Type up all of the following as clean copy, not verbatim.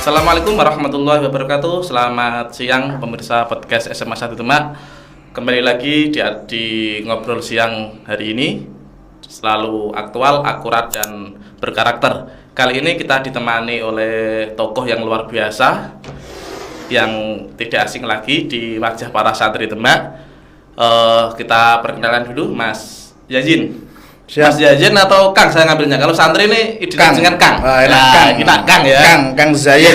Assalamualaikum warahmatullahi wabarakatuh. Selamat siang pemirsa podcast SMA 1 Demak. Kembali lagi di ngobrol siang hari ini, selalu aktual, akurat dan berkarakter. Kali ini kita ditemani oleh tokoh yang luar biasa, yang tidak asing lagi di wajah para santri Demak. Kita perkenalkan dulu Mas Yazin. Siap. Mas Yazin atau Kang saya ngambilnya. Kalau santri ini identik dengan Kang. Kang. Kita Kang ya. Kang Zain.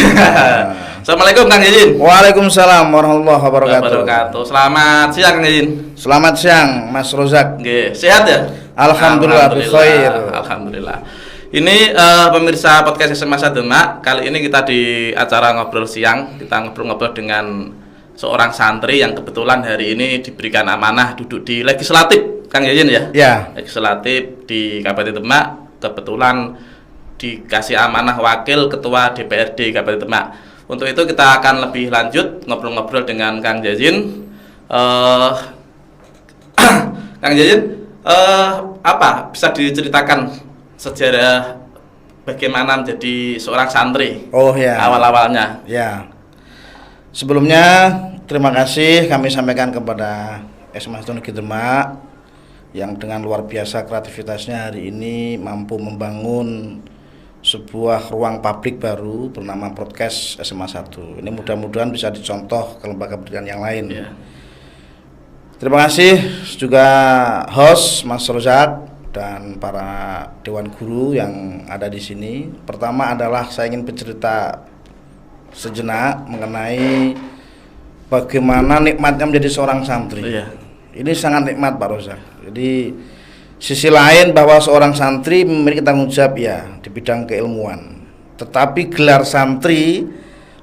Assalamualaikum Kang Yazin. Waalaikumsalam warahmatullahi wabarakatuh. Selamat siang Kang Yazin. Selamat siang Mas Rozak. Nggih, sehat ya? Alhamdulillah bikhair. Alhamdulillah. Ini pemirsa podcast SMA 1 Demak. Kali ini kita di acara ngobrol siang. Kita ngobrol-ngobrol dengan seorang santri yang kebetulan hari ini diberikan amanah duduk di legislatif. Kang Yazin ya? Ya. Legislatif di Kabupaten Demak, kebetulan dikasih amanah wakil ketua DPRD Kabupaten Demak. Untuk itu kita akan lebih lanjut ngobrol-ngobrol dengan Kang Yazin. Kang Yazin, apa bisa diceritakan sejarah bagaimana menjadi seorang santri? Oh ya. Awal-awalnya. Ya. Sebelumnya terima kasih kami sampaikan kepada SMA 1 Negeri Demak yang dengan luar biasa kreativitasnya hari ini mampu membangun sebuah ruang publik baru bernama Podcast SMA 1. Ini mudah-mudahan bisa dicontoh ke lembaga pendidikan yang lain. Yeah. Terima kasih juga host Mas Rozak dan para dewan guru yang ada di sini. Pertama adalah saya ingin bercerita sejenak mengenai bagaimana nikmatnya menjadi seorang santri. Yeah. Ini sangat nikmat Pak Rozak. Jadi sisi lain bahwa seorang santri memiliki tanggung jawab ya di bidang keilmuan. Tetapi gelar santri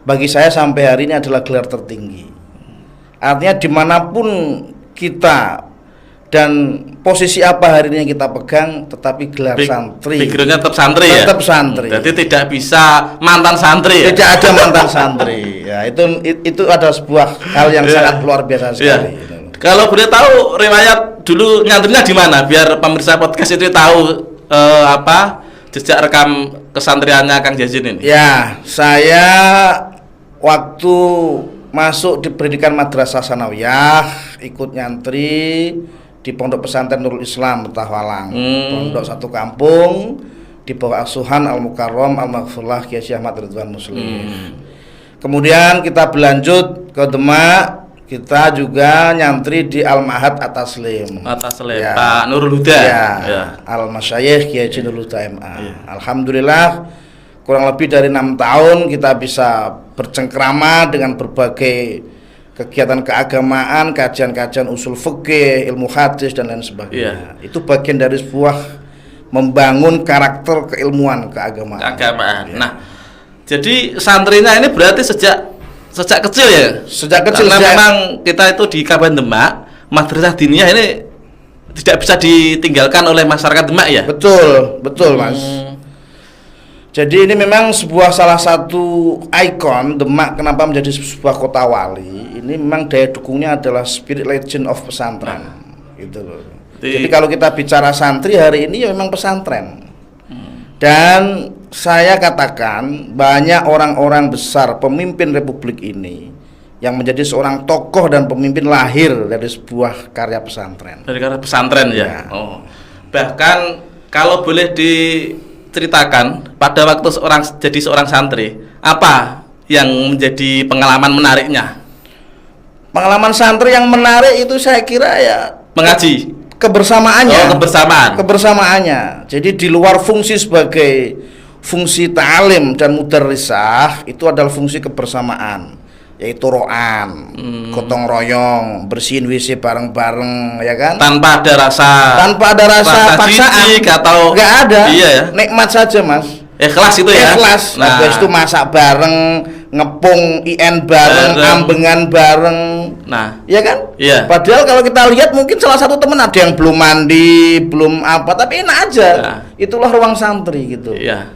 bagi saya sampai hari ini adalah gelar tertinggi. Artinya dimanapun kita dan posisi apa hari ini yang kita pegang, tetapi gelar santri. Backgroundnya tetap santri ya? Tetap santri. Jadi tidak bisa mantan santri ya? Tidak ada mantan santri. Ya itu adalah sebuah hal yang sangat luar biasa sekali. Ya. Kalau boleh tahu riwayat dulu nyantrinya di mana, biar pemirsa podcast itu tahu jejak rekam kesantriannya Kang Yazin ini. Ya, saya waktu masuk di pendidikan madrasah sanawiyah ikut nyantri di Pondok Pesantren Nurul Islam Tawalang, pondok satu kampung di bawah asuhan Al Mukarram Al Maghfurlah Kiai Ahmad Ridwan Muslim. Kemudian kita berlanjut ke Demak. Kita juga nyantri di Al-Ma'had At-Taslim. Ya. Pak Nurul Huda. Ya. Al-Masyayikh Kiai Nurul Huda MA. Ya. Alhamdulillah kurang lebih dari 6 tahun kita bisa bercengkrama dengan berbagai kegiatan keagamaan, kajian-kajian usul fikih, ilmu hadis dan lain sebagainya. Ya. Itu bagian dari sebuah membangun karakter keilmuan keagamaan. Ya. Nah, jadi santrinya ini berarti sejak kecil ya? Sejak kecil. Karena memang kita itu di Kabupaten Demak, madrasah diniyah ini tidak bisa ditinggalkan oleh masyarakat Demak ya? Betul Mas. Jadi ini memang salah satu ikon Demak kenapa menjadi sebuah kota wali. Ini memang daya dukungnya adalah spirit legend of pesantren. Gitu loh. Jadi kalau kita bicara santri hari ini ya memang pesantren. Dan saya katakan banyak orang-orang besar pemimpin republik ini yang menjadi seorang tokoh dan pemimpin lahir dari sebuah karya pesantren. Dari karya pesantren ya. Oh. Bahkan kalau boleh diceritakan pada waktu jadi seorang santri, apa yang menjadi pengalaman menariknya? Pengalaman santri yang menarik itu saya kira ya mengaji. Kebersamaannya. Kebersamaannya. Jadi di luar fungsi sebagai fungsi ta'lim dan mudarrisah, itu adalah fungsi kebersamaan, yaitu ro'an, gotong royong, bersihin WC bareng-bareng, ya kan? Tanpa ada rasa paksaan atau nggak ada. Iya ya. Nikmat saja Mas. Ikhlas itu ya. Ikhlas. Nah, habis itu masak bareng, ngepung IN bareng, ambengan bareng. Nah, iya kan? Iya. Padahal kalau kita lihat mungkin salah satu teman ada yang belum mandi, belum apa, tapi enak aja. Nah. Itulah ruang santri gitu. Iya.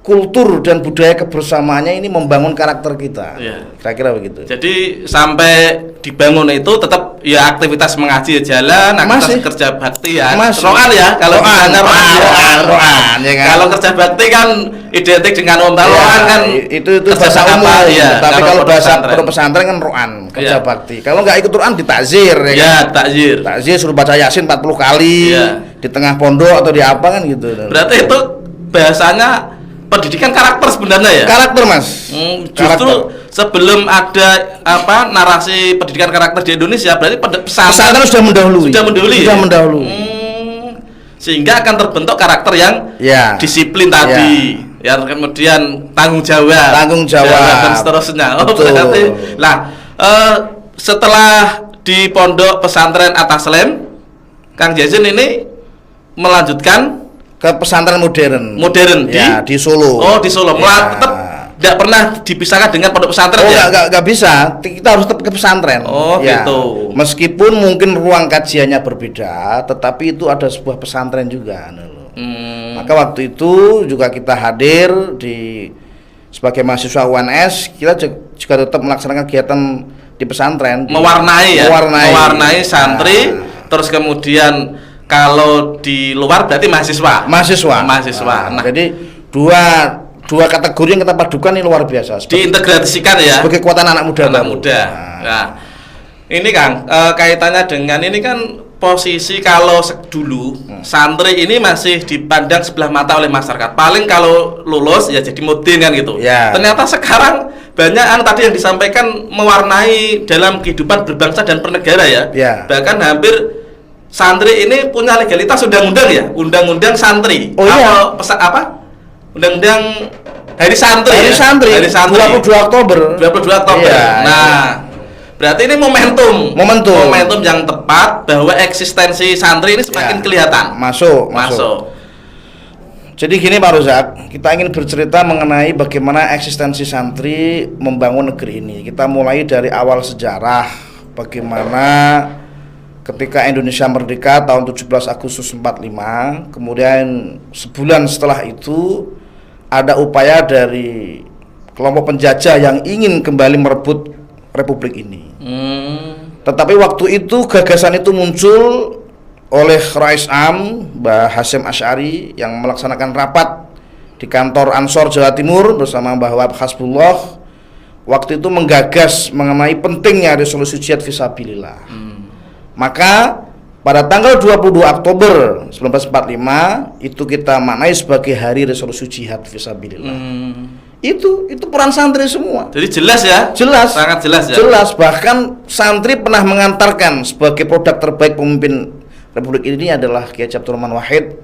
kultur dan budaya kebersamaannya ini membangun karakter kita. Iya. Kira-kira begitu. Jadi sampai dibangun itu tetap ya aktivitas mengaji ya jalan, aktivitas Masih. kerja bakti ya. Masih. Roan ya kalau Roan, misalnya roan, ya kan? Kalau kerja bakti kan identik dengan onta roan kan. Itu kerja bahasa apa, umum. ya. Tapi kalau pondok bahasa pesantren. pondok pesantren kan roan, kerja Iya. bakti. Kalau nggak ikut roan ditakzir ya kan? Ya, takzir. Takzir suruh baca Yasin 40 kali Iya. di tengah pondok atau di apa kan gitu. Berarti itu bahasanya pendidikan karakter sebenarnya ya. Karakter, Mas. Justru Karakter. sebelum ada narasi pendidikan karakter di Indonesia, berarti Pesantren sudah mendahului. Sudah mendahului. Sudah ya? mendahului. Sehingga akan terbentuk karakter yang Ya. disiplin tadi, ya kemudian tanggung jawab, dan seterusnya. Oh, Betul. berarti, lah setelah di pondok pesantren Atas Lem, Kang Jason ini melanjutkan Ke pesantren modern. modern Ya, di Solo. Oh, di Solo. Ya. Tetap tidak pernah dipisahkan dengan pondok pesantren Oh, ya? nggak bisa. Kita harus tetap ke pesantren. Oh, Ya. gitu. Meskipun mungkin ruang kajiannya berbeda, tetapi itu ada sebuah pesantren juga. Maka waktu itu juga kita hadir sebagai mahasiswa UNS, kita juga tetap melaksanakan kegiatan di pesantren. Mewarnai ya? Mewarnai santri, Nah. terus kemudian kalau di luar berarti mahasiswa. Mahasiswa. Nah, jadi dua kategori yang kita padukan ini luar biasa. diintegrasikan ya. Sebagai kekuatan anak muda. Anak baru. muda. Nah. Nah, ini Kang, kaitannya dengan ini kan posisi kalau dulu santri ini masih dipandang sebelah mata oleh masyarakat. Paling kalau lulus ya jadi mudin kan gitu. Ya. Ternyata sekarang banyak tadi yang disampaikan mewarnai dalam kehidupan berbangsa dan bernegara ya. Ya. Bahkan hampir santri ini punya legalitas undang-undang ya, undang-undang santri. Oh iya. Undang-undang Hari Santri. Hari ya? Santri. Hari Santri. 22 Oktober. 22 Oktober. Iya, Nah, berarti ini momentum yang tepat bahwa eksistensi santri ini semakin Ya. kelihatan. Masuk. Jadi gini Pak Rozak, kita ingin bercerita mengenai bagaimana eksistensi santri membangun negeri ini. Kita mulai dari awal sejarah, bagaimana ketika Indonesia merdeka tahun 17 Agustus 45, kemudian sebulan setelah itu ada upaya dari kelompok penjajah yang ingin kembali merebut republik ini. Tetapi waktu itu gagasan itu muncul oleh Rais Am Mbah Hasyim Asy'ari yang melaksanakan rapat di kantor Ansor Jawa Timur bersama Mbah Wahab Hasbullah. Waktu itu menggagas mengenai pentingnya resolusi jihad fisabilillah. Maka pada tanggal 22 Oktober 1945 itu kita maknai sebagai hari resolusi jihad fisabilillah. Itu peran santri semua. Jadi jelas ya? Jelas. Sangat jelas ya? Jelas, bahkan santri pernah mengantarkan sebagai produk terbaik pemimpin Republik ini adalah Kiai Haji Abdurrahman Wahid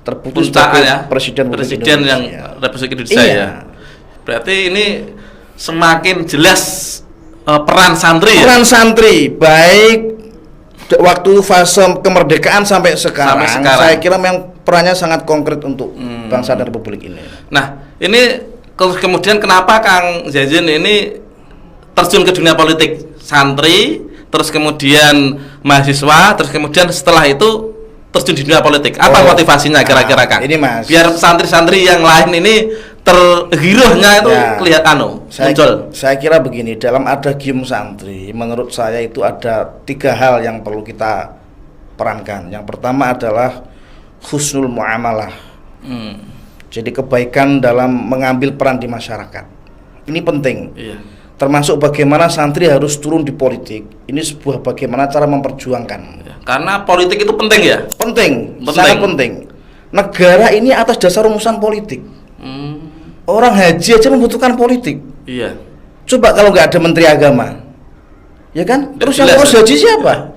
terputus sebagai ya? Presiden yang Republik Indonesia Iya. ya. Berarti ini semakin jelas peran santri ya? Peran santri baik waktu fase kemerdekaan sampai sekarang, saya kira memang perannya sangat konkret untuk bangsa dan Republik ini. Nah, ini kemudian kenapa Kang Jason ini terjun ke dunia politik? Santri, terus kemudian mahasiswa, terus kemudian setelah itu terjun di dunia politik. Apa motivasinya kira-kira Kang? Ini Mas, biar santri-santri yang lain ini tergirohnya itu kelihatan muncul. Saya kira begini, dalam adagium santri menurut saya itu ada 3 hal yang perlu kita perankan. Yang pertama adalah husnul muamalah. Jadi kebaikan dalam mengambil peran di masyarakat. Ini penting. Iya. Termasuk bagaimana santri harus turun di politik. Ini sebuah bagaimana cara memperjuangkan. Karena politik itu penting ya? Penting. Sangat penting. Negara ini atas dasar rumusan politik. Orang haji aja membutuhkan politik. Iya. Coba kalau nggak ada menteri agama, ya kan? Terus yang ngurus haji siapa?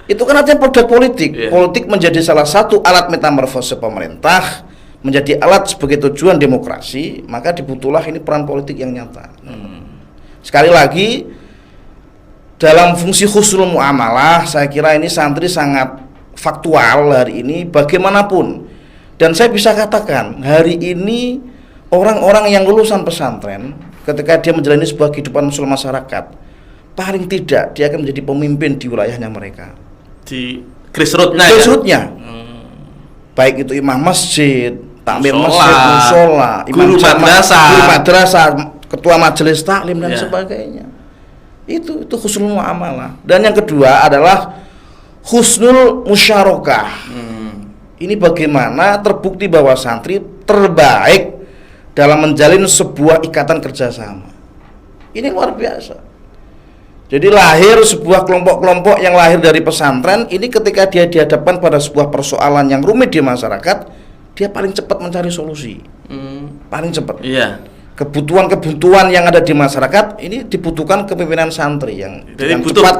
Itu kan artinya produk politik. Iya. Politik menjadi salah satu alat metamorfose pemerintah, menjadi alat sebagai tujuan demokrasi, maka dibutuhlah ini peran politik yang nyata. Sekali lagi, dalam fungsi husnul muamalah, saya kira ini santri sangat faktual hari ini bagaimanapun. Dan saya bisa katakan, hari ini orang-orang yang lulusan pesantren ketika dia menjalani sebuah kehidupan sosial masyarakat, paling tidak dia akan menjadi pemimpin di wilayahnya mereka. Di grassroots-nya Grassroots-nya. Baik itu imam masjid takmir Musola, masjid, musola, guru madrasah, ketua majelis taklim dan sebagainya. Itu husnul muamalah. Dan yang kedua adalah husnul musyarakah. Ini bagaimana terbukti bahwa santri terbaik dalam menjalin sebuah ikatan kerjasama. Ini luar biasa. Jadi lahir sebuah kelompok-kelompok yang lahir dari pesantren ini, ketika dia dihadapkan pada sebuah persoalan yang rumit di masyarakat, dia paling cepat mencari solusi. Paling cepat. Iya. Kebutuhan-kebutuhan yang ada di masyarakat ini dibutuhkan kepemimpinan santri yang Jadi dengan butuh cepat,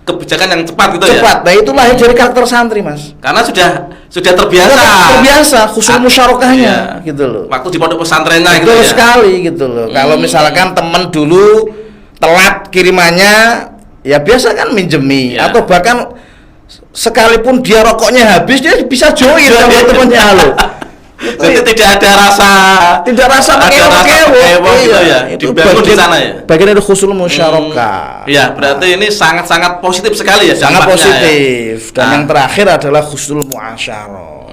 kebijakan yang cepat gitu cepat. ya. Nah, itu lahir dari karakter santri, Mas. Karena sudah terbiasa. Terbiasa husnul musyarakahnya gitu loh. Waktu di pondok pesantrennya gitu Betul ya. sekali gitu loh. Kalau misalkan teman dulu telat kirimannya, ya biasa kan minjemi, atau bahkan sekalipun dia rokoknya habis, dia bisa join sama temannya halo. Jadi tidak ada rasa pakai gitu ya. Itu Dibangun di sana ya. Bagian dari husnul musyarakah. Iya, berarti ini sangat-sangat positif sekali ya. Sangat dampaknya positif. ya. Dan yang terakhir adalah husnul muasyarah.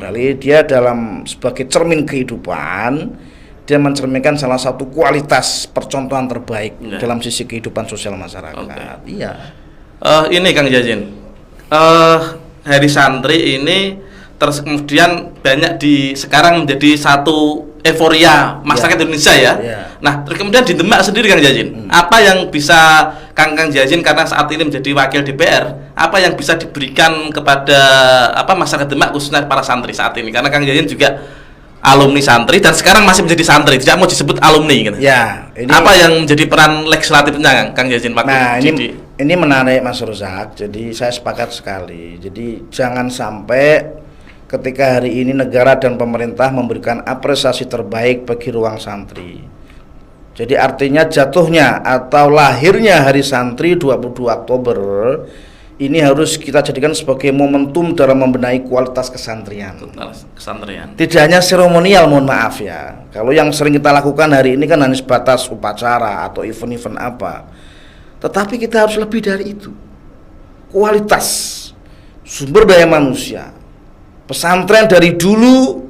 Jadi dia dalam sebagai cermin kehidupan, dia mencerminkan salah satu kualitas percontohan terbaik dalam sisi kehidupan sosial masyarakat. Iya. Ini Kang Jazin, Hari Santri ini terus kemudian banyak sekarang menjadi satu euforia masyarakat Indonesia ya. Nah, terus kemudian di Demak sendiri Kang Jazin, apa yang bisa Kang Jazin, karena saat ini menjadi wakil DPR, apa yang bisa diberikan kepada masyarakat Demak khususnya para santri saat ini? Karena Kang Jazin juga alumni santri dan sekarang masih menjadi santri, tidak mau disebut alumni gitu. Ya, ini apa yang menjadi peran legislatifnya Kang Jazin waktu ini menarik Mas Rozak. Jadi saya sepakat sekali. Jadi jangan sampai ketika hari ini negara dan pemerintah memberikan apresiasi terbaik bagi ruang santri. Jadi artinya jatuhnya atau lahirnya Hari Santri 22 Oktober ini harus kita jadikan sebagai momentum dalam membenahi kualitas kesantrian. Tidak hanya seremonial, mohon maaf ya. Kalau yang sering kita lakukan hari ini kan hanya sebatas upacara atau event-event apa. Tetapi kita harus lebih dari itu. Kualitas sumber daya manusia. Pesantren dari dulu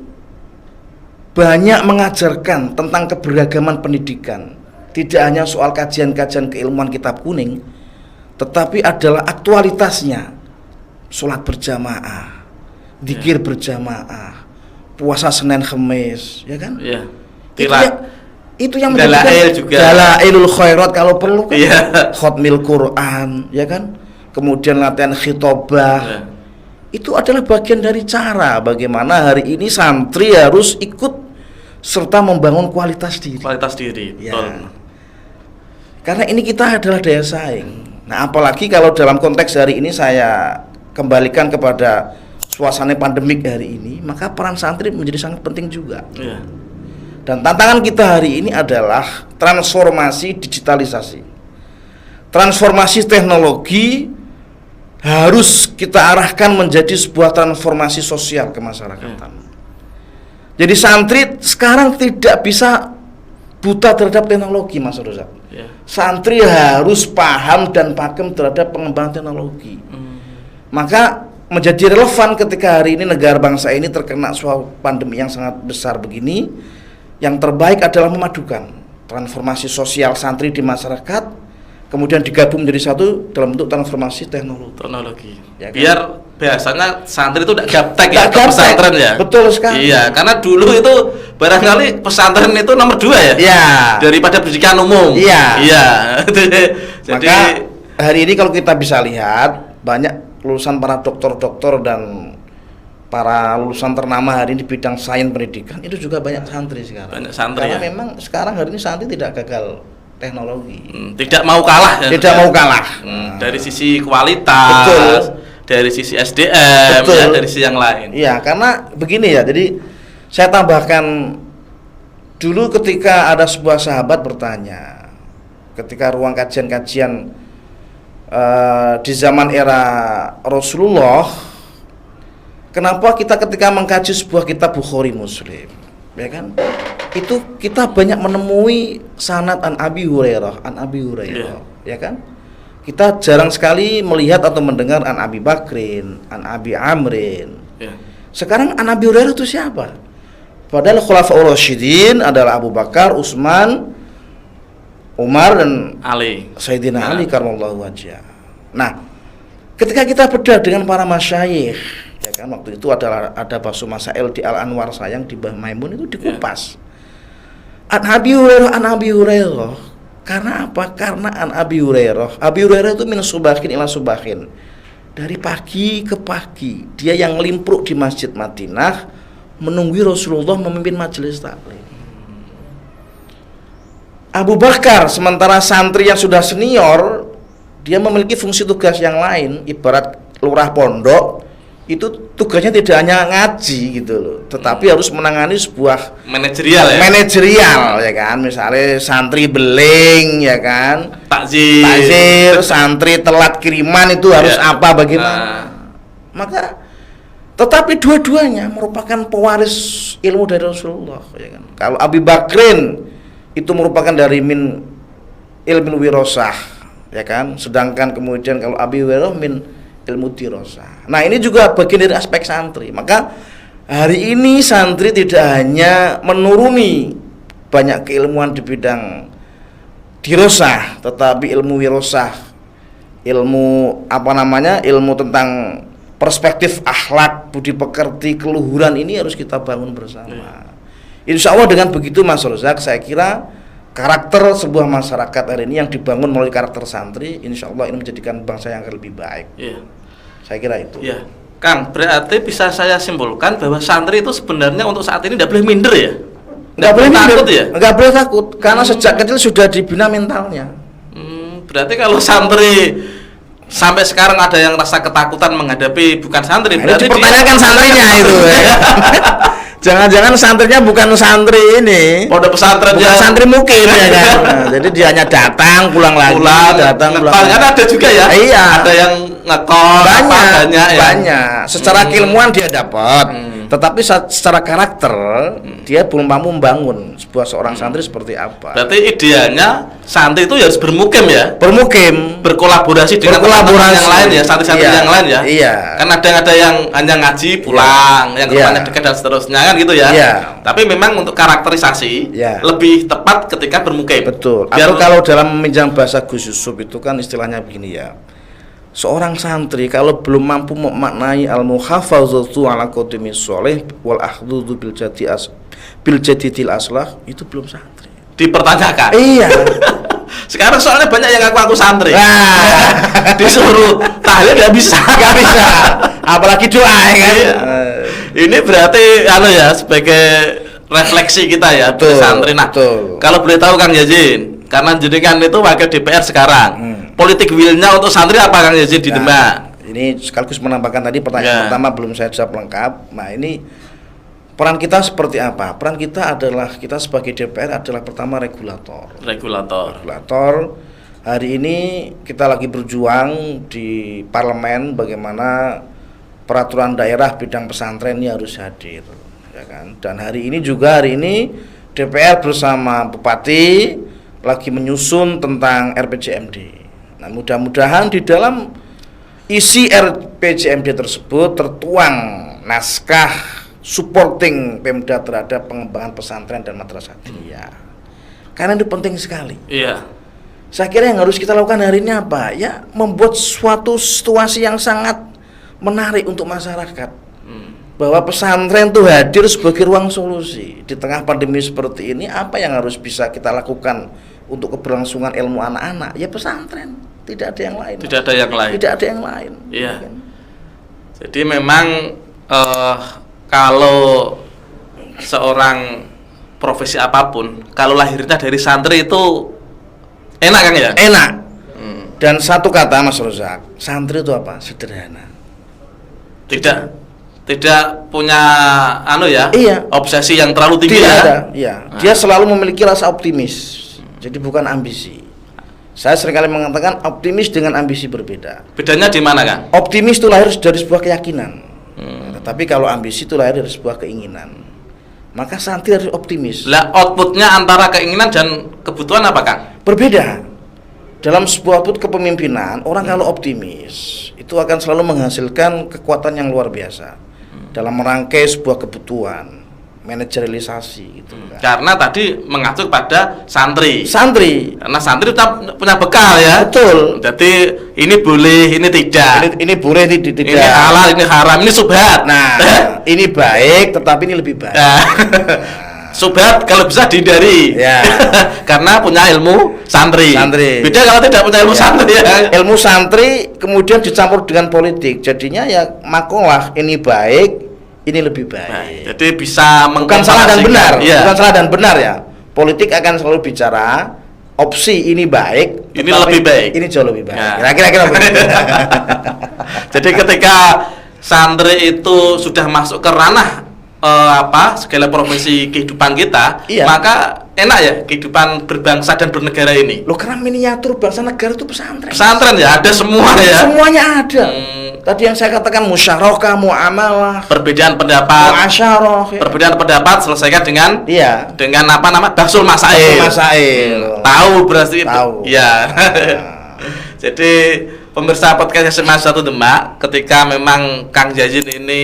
banyak mengajarkan tentang keberagaman pendidikan. Tidak hanya soal kajian-kajian keilmuan kitab kuning, tetapi adalah aktualitasnya. Sholat berjamaah, zikir berjamaah, puasa Senin Kemis, ya kan? Iya. Itu yang Dalail juga. Dalailul khairat kalau perlu kan. Khotmil Quran, ya kan? Kemudian latihan khitobah. Itu adalah bagian dari cara bagaimana hari ini santri harus ikut serta membangun kualitas diri. Betul. Karena ini kita adalah daya saing. Nah, apalagi kalau dalam konteks hari ini saya kembalikan kepada suasana pandemik hari ini, maka peran santri menjadi sangat penting juga. Dan tantangan kita hari ini adalah transformasi digitalisasi. Transformasi teknologi harus kita arahkan menjadi sebuah transformasi sosial kemasyarakatan. Jadi santri sekarang tidak bisa buta terhadap teknologi, Mas Rozak. Santri harus paham dan pakem terhadap pengembangan teknologi. Maka menjadi relevan ketika hari ini negara bangsa ini terkena suatu pandemi yang sangat besar begini. Yang terbaik adalah memadukan transformasi sosial santri di masyarakat, kemudian digabung menjadi satu dalam bentuk transformasi teknologi. Ya kan? Biar biasanya santri itu tidak gaptek ya ke pesantren ya. Betul sekali. Iya, karena dulu itu barangkali pesantren itu nomor 2 ya. Iya. Daripada pendidikan umum. Iya. Jadi maka hari ini kalau kita bisa lihat banyak lulusan para doktor-doktor dan para lulusan ternama hari ini di bidang sains pendidikan itu juga banyak santri sekarang. Banyak santri. Karena memang sekarang hari ini santri tidak gagal teknologi. Tidak mau kalah. Mau kalah. Dari sisi kualitas. Betul. Dari sisi SDM. Betul. Ya, dari sisi yang lain. Iya, karena begini ya. Jadi saya tambahkan dulu ketika ada sebuah sahabat bertanya, ketika ruang kajian-kajian di zaman era Rasulullah, kenapa kita ketika mengkaji sebuah kitab Bukhari Muslim, ya kan? Itu kita banyak menemui sanad an Abi Hurairah, ya kan? Kita jarang sekali melihat atau mendengar an Abi Bakrin, an Abi Amrin. Sekarang an Abi Hurairah itu siapa? Padahal Khulafaur Rasyidin adalah Abu Bakar, Utsman, Umar dan Ali. Sayyidina Ali karramallahu wajhah. Nah, ketika kita bedah dengan para masyayikh, ya kan, waktu itu ada Basu Masail di Al Anwar sayang di Mbah Maimun itu dikupas. An Abi Hurairah. Karena apa? Karena an Abi Hurairah. Abi Hurairah itu min subahin ila subahin. Dari pagi ke pagi, dia yang limpruk di Masjid Madinah menunggu Rasulullah memimpin majelis taklim. Abu Bakar sementara santri yang sudah senior, dia memiliki fungsi tugas yang lain. Ibarat lurah pondok, itu tugasnya tidak hanya ngaji gitu loh, tetapi harus menangani sebuah manajerial ya kan. Misalnya santri beling ya kan, takzir, santri telat kiriman itu harus apa bagaimana. Maka tetapi dua-duanya merupakan pewaris ilmu dari Rasulullah ya kan. Kalau Abu Bakrin itu merupakan dari min ilmu wirasah ya kan, sedangkan kemudian kalau Abi Hurairah min ilmu dirasah. Nah, ini juga bagian dari aspek santri. Maka hari ini santri tidak hanya menuruni banyak keilmuan di bidang dirasah, tetapi ilmu wirasah, ilmu ilmu tentang perspektif akhlak, budi pekerti, keluhuran ini harus kita bangun bersama. Insya Allah dengan begitu Mas Rozak, saya kira karakter sebuah masyarakat hari ini yang dibangun melalui karakter santri, insya Allah ini menjadikan bangsa yang lebih baik. Saya kira itu. Kang, berarti bisa saya simpulkan bahwa santri itu sebenarnya untuk saat ini tidak boleh minder ya? Nggak boleh takut ya? Nggak boleh takut, karena sejak kecil sudah dibina mentalnya. Berarti kalau santri sampai sekarang ada yang rasa ketakutan menghadapi bukan santri, berarti dipertanyakan santrinya itu ya. Jangan-jangan santrinya bukan santri ini, pondok pesantren, bukan santri mukim ya kan. Nah, jadi dia hanya datang pulang lagi, datang pulang lagi. Kan ada juga ya. Iya. Ada yang ngekos banyak. Secara keilmuan dia dapat. Tetapi secara karakter dia belum mampu membangun sebuah seorang santri seperti apa. Berarti idealnya santri itu harus bermukim ya? Bermukim, berkolaborasi dengan teman-teman yang lain ya, santri-santri yang lain ya. Iya. Kan ada yang hanya ngaji pulang, yang rumahnya dekat dan seterusnya kan gitu ya. Iya. Tapi memang untuk karakterisasi lebih tepat ketika bermukim. Betul. Atau kalau dalam meminjam bahasa Gus Yusuf itu kan istilahnya begini ya. Seorang santri kalau belum mampu memaknai al-muhafazatu ala qadimi sholih wal akhdhu bil jadidil aslah, itu belum santri. Dipertanyakan. Iya. Sekarang soalnya banyak yang ngaku santri. Disuruh tahlil enggak bisa. Apalagi doa ya kan. Ini berarti sebagai refleksi kita ya, santri. Nah, kalau boleh tahu Kang Yazin, karena jenengan itu wakil DPR sekarang. Politik willnya untuk santri apa Kang Yazin di Demak? Ini sekaligus menambahkan tadi pertanyaan pertama belum saya jawab lengkap. Nah, ini peran kita seperti apa? Peran kita adalah, kita sebagai DPR adalah pertama regulator. Hari ini kita lagi berjuang di parlemen bagaimana peraturan daerah bidang pesantren ini harus hadir, ya kan? Dan hari ini DPR bersama Bupati lagi menyusun tentang RPJMD. Nah, mudah-mudahan di dalam isi RPJMD tersebut tertuang naskah supporting Pemda terhadap pengembangan pesantren dan madrasah diniyah. Karena itu penting sekali. Iya. Saya kira yang harus kita lakukan hari ini apa? Ya, membuat suatu situasi yang sangat menarik untuk masyarakat. Bahwa pesantren itu hadir sebagai ruang solusi. Di tengah pandemi seperti ini, apa yang harus bisa kita lakukan untuk keberlangsungan ilmu anak-anak? Ya pesantren. Tidak ada yang lain. Tidak ada yang lain. Iya. Jadi memang kalau seorang profesi apapun, kalau lahirnya dari santri itu enak kan ya? Enak. Dan satu kata Mas Rozak, santri itu apa? Sederhana. Tidak punya obsesi yang terlalu tinggi. Tidak ada. Iya. Dia selalu memiliki rasa optimis. Jadi bukan ambisi. Saya seringkali mengatakan optimis dengan ambisi berbeda. Bedanya di mana kan? Optimis itu lahir dari sebuah keyakinan. Tetapi kalau ambisi itu lahir dari sebuah keinginan. Maka santri harus optimis. Lah outputnya antara keinginan dan kebutuhan apa Kang? Berbeda. Dalam sebuah output kepemimpinan, orang kalau optimis itu akan selalu menghasilkan kekuatan yang luar biasa dalam merangkai sebuah kebutuhan. manajerialisasi gitu kan. Karena tadi mengacu pada santri. Karena santri tetap punya bekal ya. Betul. Jadi ini boleh, ini tidak. Ini boleh, tidak. Ini halal, ini haram, ini subhat. Nah, ini baik, tetapi ini lebih baik. Subhat kalau bisa dihindari. Ya. Karena punya ilmu santri. Beda kalau tidak punya ilmu santri ya. Ilmu santri kemudian dicampur dengan politik. Jadinya ya makolah ini baik, ini lebih baik. Jadi bisa bukan salah dan benar. Ya. Bukan salah dan benar ya. Politik akan selalu bicara opsi ini baik, ini lebih baik. Ini jauh lebih baik. Ya. Kira-kira begitu. Jadi ketika santri itu sudah masuk ke ranah segala profesi kehidupan kita, iya. maka enak ya kehidupan berbangsa dan bernegara ini. Loh, karena miniatur bangsa negara itu pesantren. Pesantren ya, ada semua ya. Semuanya ada. Tadi yang saya katakan musyarakah, muamalah, perbedaan pendapat, muasyarah, perbedaan pendapat selesaikan dengan dengan apa nama bahsul masail. Tahu berarti tahu. Ya. Jadi pemirsa podcast SMA 1 Demak, ketika memang Kang Jazin ini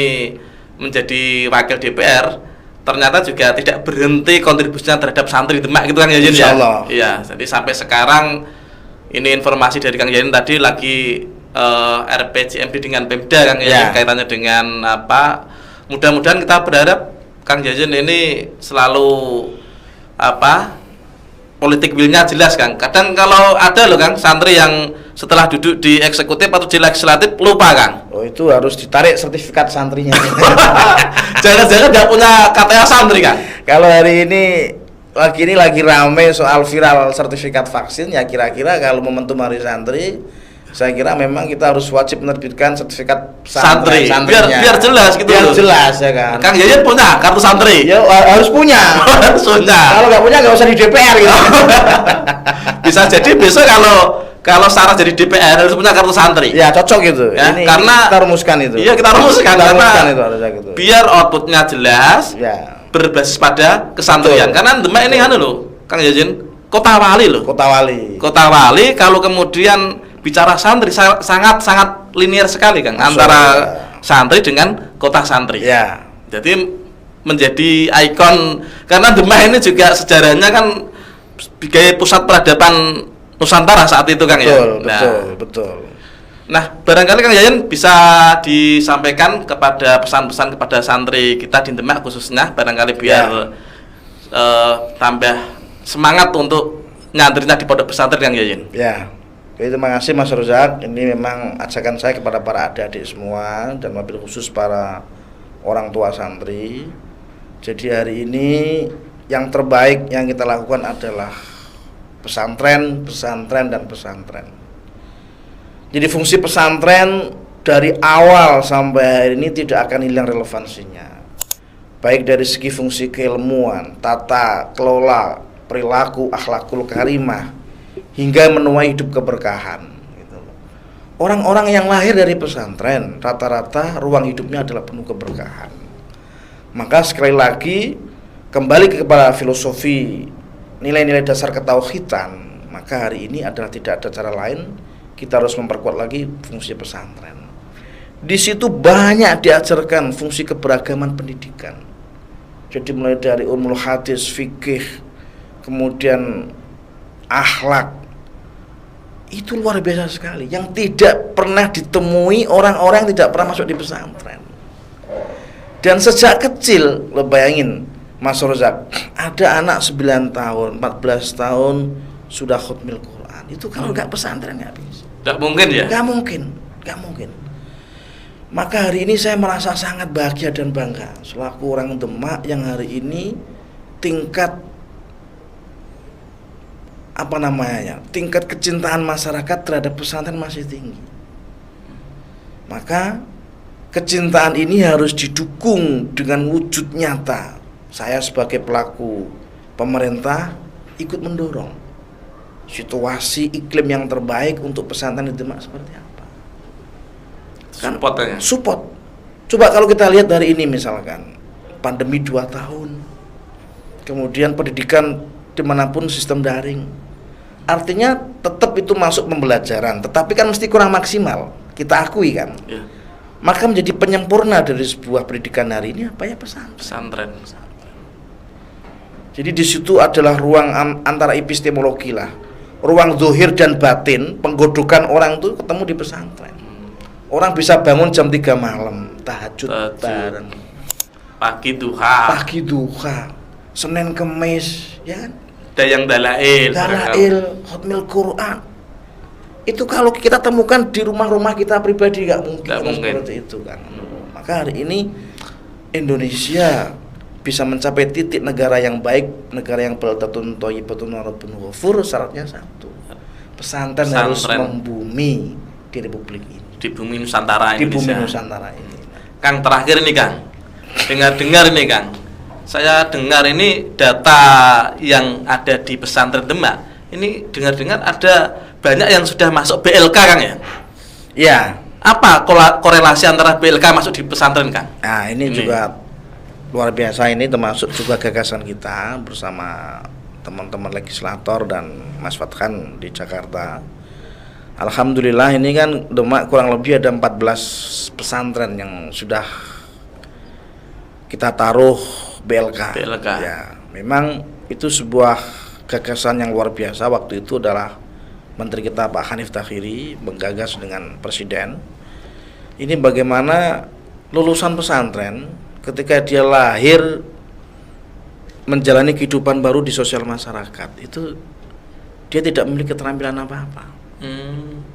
menjadi wakil DPR, ternyata juga tidak berhenti kontribusinya terhadap santri Demak gitu kan Jazin ya. Iya, jadi sampai sekarang ini informasi dari Kang Jazin tadi lagi RPJMD dengan Pemda Kang Jazin, kaitannya dengan apa? Mudah-mudahan kita berharap Kang Jazin ini selalu politik willnya jelas Kang. Kadang kalau ada loh Kang santri yang setelah duduk di eksekutif atau di legislatif lupa Kang. Oh, itu harus ditarik sertifikat santrinya. Jangan-jangan nggak punya KTA santri Kang. Kalau hari ini lagi rame soal viral sertifikat vaksin, ya kira-kira kalau momentum hari santri, saya kira memang kita harus wajib menerbitkan sertifikat santri. Biar jelas gitu. Biar jelas ya kan. Kang Yayat punya kartu santri. Ya harus punya. Harus punya. Kalau nggak punya nggak usah di DPR gitu. Bisa jadi besok kalau Sarah jadi DPR harus punya kartu santri. Ya cocok gitu. Ya, ini karena kita rumuskan itu. Iya kita rumuskan itu harusnya gitu. Biar outputnya jelas. Ya. Berbasis pada kesantrian. Karena Demak ini loh, Kang Yazin, kota wali loh. Kota wali kalau kemudian bicara santri sangat linear sekali Kang, antara santri dengan kota santri. Ya. Jadi menjadi ikon, karena Demak ini juga sejarahnya kan sebagai pusat peradaban Nusantara saat itu Kang ya. Betul. Nah, barangkali Kang Yayan bisa disampaikan kepada pesan-pesan kepada santri kita di Demak khususnya, barangkali biar tambah semangat untuk nyantrinya di pondok pesantren Kang Yayan. Ya. Jadi terima kasih Mas Rozak. Ini memang ajakan saya kepada para adik-adik semua dan wabil khusus para orang tua santri. Jadi hari ini yang terbaik yang kita lakukan adalah pesantren. Jadi fungsi pesantren dari awal sampai hari ini tidak akan hilang relevansinya. Baik dari segi fungsi keilmuan, tata kelola, perilaku, akhlakul karimah, hingga menuai hidup keberkahan. Orang-orang yang lahir dari pesantren rata-rata ruang hidupnya adalah penuh keberkahan. Maka sekali lagi kembali kepada filosofi nilai-nilai dasar ketauhidan, maka hari ini adalah tidak ada cara lain, kita harus memperkuat lagi fungsi pesantren. Di situ banyak diajarkan fungsi keberagaman pendidikan. Jadi mulai dari ulumul hadis, fikih, kemudian akhlak, itu luar biasa sekali. Yang tidak pernah ditemui orang-orang yang tidak pernah masuk di pesantren. Dan sejak kecil, lo bayangin Mas Rozak, ada anak 9 tahun, 14 tahun sudah khutmil Quran. Itu kalau nggak pesantren nggak bisa. Nggak mungkin ya? Nggak mungkin. Maka hari ini saya merasa sangat bahagia dan bangga selaku orang Demak yang hari ini tingkat tingkat kecintaan masyarakat terhadap pesantren masih tinggi. Maka kecintaan ini harus didukung dengan wujud nyata. Saya sebagai pelaku pemerintah ikut mendorong situasi iklim yang terbaik untuk pesantren di Demak seperti apa? Support. Coba kalau kita lihat dari ini misalkan pandemi 2 tahun, kemudian pendidikan dimanapun sistem daring, artinya tetap itu masuk pembelajaran, tetapi kan mesti kurang maksimal, kita akui kan. Maka menjadi penyempurna dari sebuah pendidikan hari ini apa ya? Pesantren. Jadi di situ adalah ruang antara epistemologi lah, ruang zahir dan batin. Penggodokan orang itu ketemu di pesantren. Orang bisa bangun jam 3 malam, tahajud bareng, pagi duha, Senin Kemis, ya kan? Ada yang dalail, khotmil Quran. Itu kalau kita temukan di rumah-rumah kita pribadi nggak mungkin seperti itu kan. Maka hari ini Indonesia bisa mencapai titik negara yang baik, negara yang baldatun thayyibatun wa rabbun ghafur, syaratnya satu. Pesantren harus membumi di republik ini. Di bumi Nusantara ini. Di bumi Nusantara ini. Kang, terakhir ini Kang, dengar ini Kang, saya dengar ini data yang ada di pesantren Demak. Ini dengar ada banyak yang sudah masuk BLK Kang ya? Iya. Apa korelasi antara BLK masuk di pesantren Kang? Nah ini juga luar biasa, ini termasuk juga gagasan kita bersama teman-teman legislator dan Mas Fathan di Jakarta. Alhamdulillah ini kan Demak kurang lebih ada 14 pesantren yang sudah kita taruh BLK. Ya, memang itu sebuah gagasan yang luar biasa. Waktu itu adalah Menteri kita Pak Hanif Takhiri menggagas dengan Presiden. Ini bagaimana lulusan pesantren ketika dia lahir menjalani kehidupan baru di sosial masyarakat, itu dia tidak memiliki keterampilan apa-apa.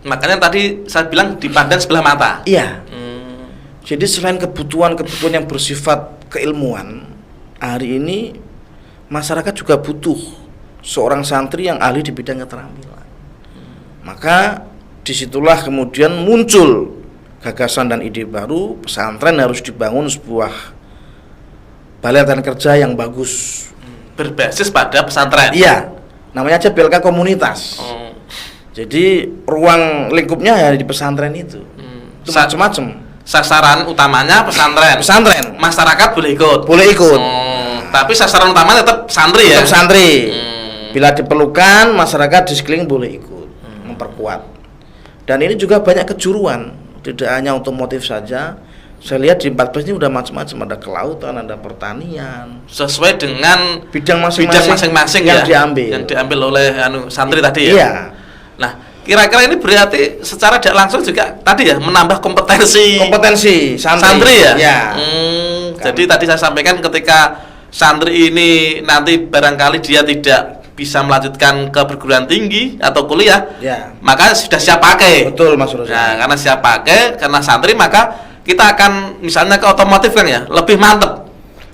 Makanya tadi saya bilang dipandang sebelah mata. Iya. Jadi selain kebutuhan yang bersifat keilmuan, hari ini masyarakat juga butuh seorang santri yang ahli di bidang keterampilan. Maka disitulah kemudian muncul gagasan dan ide baru, pesantren harus dibangun sebuah balai latihan kerja yang bagus, berbasis pada pesantren. Iya, namanya aja BLK komunitas. Jadi ruang lingkupnya ya di pesantren itu. Itu macam-macam. Sasaran utamanya pesantren. Masyarakat boleh ikut. Tapi sasaran utamanya tetap santri ya. Tetap santri. Bila diperlukan masyarakat di sekeliling boleh ikut, memperkuat. Dan ini juga banyak kejuruan, tidak hanya otomotif saja. Saya lihat di 14 ini udah macam-macam, ada kelautan, ada pertanian. Sesuai dengan bidang masing-masing yang diambil oleh santri tadi ya. Iya. Nah, kira-kira ini berarti secara tidak langsung juga tadi ya menambah kompetensi santri ya. Ya. Jadi tadi saya sampaikan ketika santri ini nanti barangkali dia tidak bisa melanjutkan ke perguruan tinggi atau kuliah, ya, maka sudah siap pakai. Betul Mas Ruslan. Nah, karena siap pakai, karena santri maka kita akan misalnya ke otomotif kan ya, lebih mantep.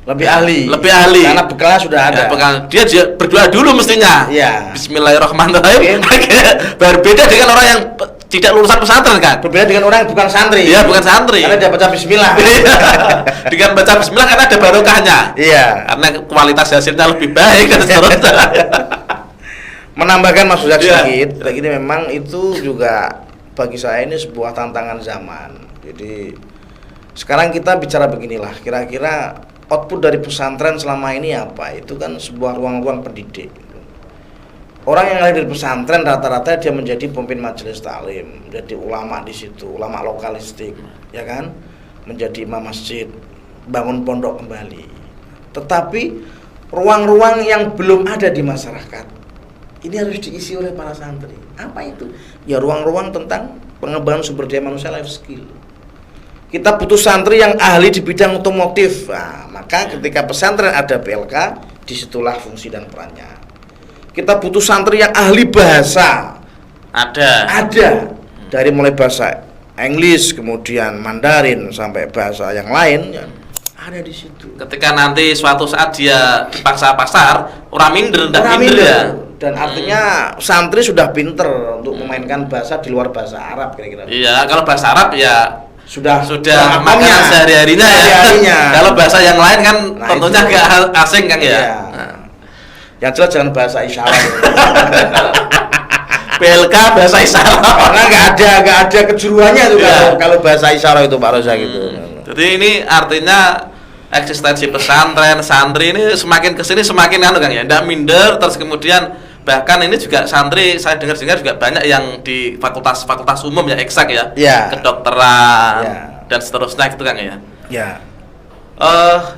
Lebih ahli karena bekalnya sudah ada. Ya, dia berdoa dulu mestinya. Ya. Bismillahirrahmanirrahim. Berbeda dengan orang yang tidak lulusan pesantren kan. Berbeda dengan orang yang bukan santri. Iya, bukan santri. Karena dia baca bismillah. Dengan baca bismillah karena ada barokahnya. Iya. Karena kualitas hasilnya lebih baik dan seterusnya. Menambahkan Mas Uzak sedikit, ini memang itu juga bagi saya ini sebuah tantangan zaman. Jadi sekarang kita bicara beginilah, kira-kira output dari pesantren selama ini apa? Itu kan sebuah ruang-ruang pendidik. Orang yang lahir dari pesantren rata-rata dia menjadi pemimpin majelis taklim, menjadi ulama di situ, ulama lokalistik, ya kan? Menjadi imam masjid, bangun pondok kembali. Tetapi ruang-ruang yang belum ada di masyarakat ini harus diisi oleh para santri. Apa itu? Ya ruang-ruang tentang pengembangan sumber daya manusia, life skill. Kita butuh santri yang ahli di bidang otomotif. Nah, maka ketika pesantren ada BLK, disitulah fungsi dan perannya. Kita butuh santri yang ahli bahasa. Ada. Dari mulai bahasa Inggris, kemudian Mandarin sampai bahasa yang lain, ya, ada di situ. Ketika nanti suatu saat dia dipaksa pasar, orang minder ya. Dan artinya santri sudah pinter untuk memainkan bahasa di luar bahasa Arab kira-kira. Iya, kalau bahasa Arab ya sudah makamnya sehari-harinya ya. Kalau bahasa yang lain kan tentunya agak asing kan ya. Nah. Yang jelas jangan bahasa isyarat. BLK bahasa isyarat. Karena nggak ada kejuruannya tuh kalau bahasa isyarat itu Pak Rosa gitu. Jadi ini artinya eksistensi pesantren, santri ini semakin kesini semakin kan ya, tidak minder. Terus kemudian bahkan ini juga santri saya dengar juga banyak yang di fakultas umum ya, eksak ya, kedokteran dan seterusnya gitu kan ya. Ya.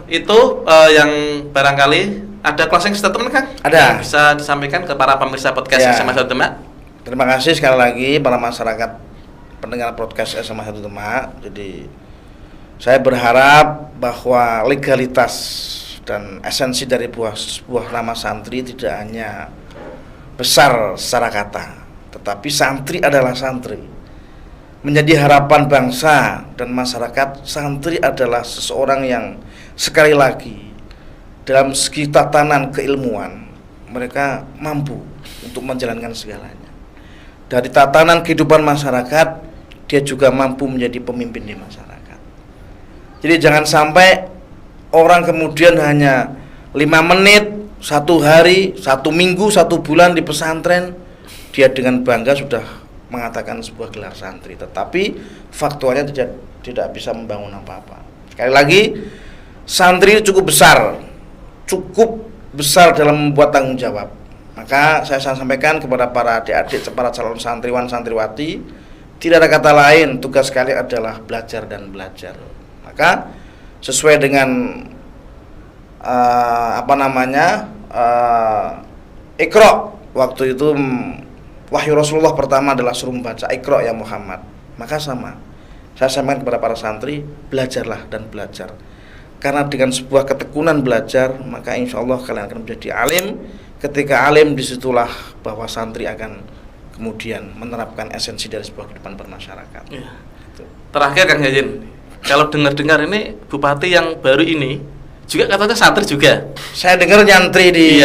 Itu yang barangkali ada closing statement Kang? Ada. Yang bisa disampaikan ke para pemirsa podcast Ya. SMA 1 Demak. Terima kasih sekali lagi para masyarakat pendengar podcast SMA 1 Demak. Jadi saya berharap bahwa legalitas dan esensi dari sebuah nama santri tidak hanya besar secara kata, tetapi santri adalah santri. Menjadi harapan bangsa dan masyarakat, santri adalah seseorang yang sekali lagi dalam segi tatanan keilmuan mereka mampu untuk menjalankan segalanya. Dari tatanan kehidupan masyarakat, dia juga mampu menjadi pemimpin di masyarakat. Jadi jangan sampai orang kemudian hanya 5 menit, 1 hari, 1 minggu, 1 bulan di pesantren, dia dengan bangga sudah mengatakan sebuah gelar santri, tetapi faktualnya tidak bisa membangun apa-apa. Sekali lagi, santri cukup besar dalam membuat tanggung jawab. Maka saya sampaikan kepada para adik-adik, para calon santriwan santriwati, tidak ada kata lain, tugas kalian adalah belajar dan belajar. Maka sesuai dengan Iqra, waktu itu wahyu Rasulullah pertama adalah suruh membaca Iqra ya Muhammad. Maka sama, saya sampaikan kepada para santri, belajarlah dan belajar. Karena dengan sebuah ketekunan belajar, maka insya Allah kalian akan menjadi alim. Ketika alim, disitulah bahwa santri akan kemudian menerapkan esensi dari sebuah kehidupan bermasyarakat. Ya. Terakhir Kang Yajin, kalau dengar-dengar ini Bupati yang baru ini juga katanya santri juga. Saya dengar nyantri di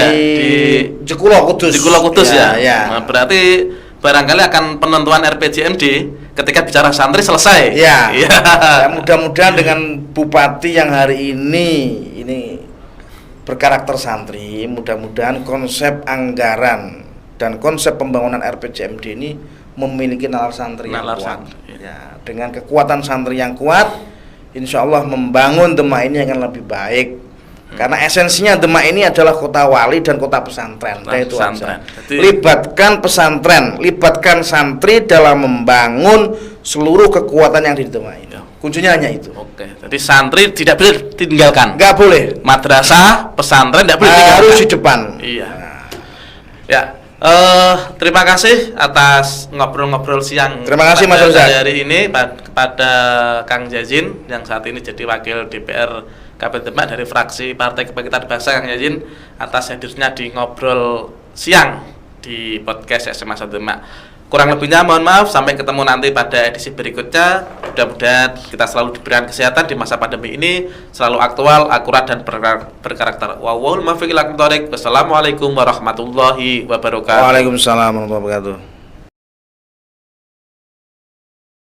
Jekulo Kudus. Jekulo Kudus ya. Ya. Nah, berarti barangkali akan penentuan RPJMD ketika bicara santri selesai. Ya. Ya. Mudah-mudahan dengan Bupati yang hari ini berkarakter santri, mudah-mudahan konsep anggaran dan konsep pembangunan RPJMD ini memiliki nalar santri yang kuat. Ya, dengan kekuatan santri yang kuat, insya Allah membangun Demak ini akan lebih baik. Karena esensinya Demak ini adalah kota wali dan kota pesantren. Itu aja. Libatkan pesantren, libatkan santri dalam membangun seluruh kekuatan yang di Demak ini. Kuncinya hanya itu. Oke, jadi santri tidak boleh ditinggalkan. Nggak boleh. Madrasah, pesantren tidak boleh ditinggalkan. Harus di depan. Iya. Ya. Terima kasih atas ngobrol-ngobrol siang. Terima kasih Mas Ustaz hari ini kepada Kang Jazin yang saat ini jadi wakil DPR Kabupaten Demak dari fraksi Partai Kebangkitan Bangsa, Kang Jazin, atas hadirnya di ngobrol siang di podcast SMA 1 Demak. Kurang lebihnya mohon maaf, sampai ketemu nanti pada edisi berikutnya. Mudah-mudahan kita selalu diberikan kesehatan di masa pandemi ini, selalu aktual, akurat dan berkarakter. Wassalamualaikum warahmatullahi wabarakatuh. Waalaikumsalam warahmatullahi wabarakatuh.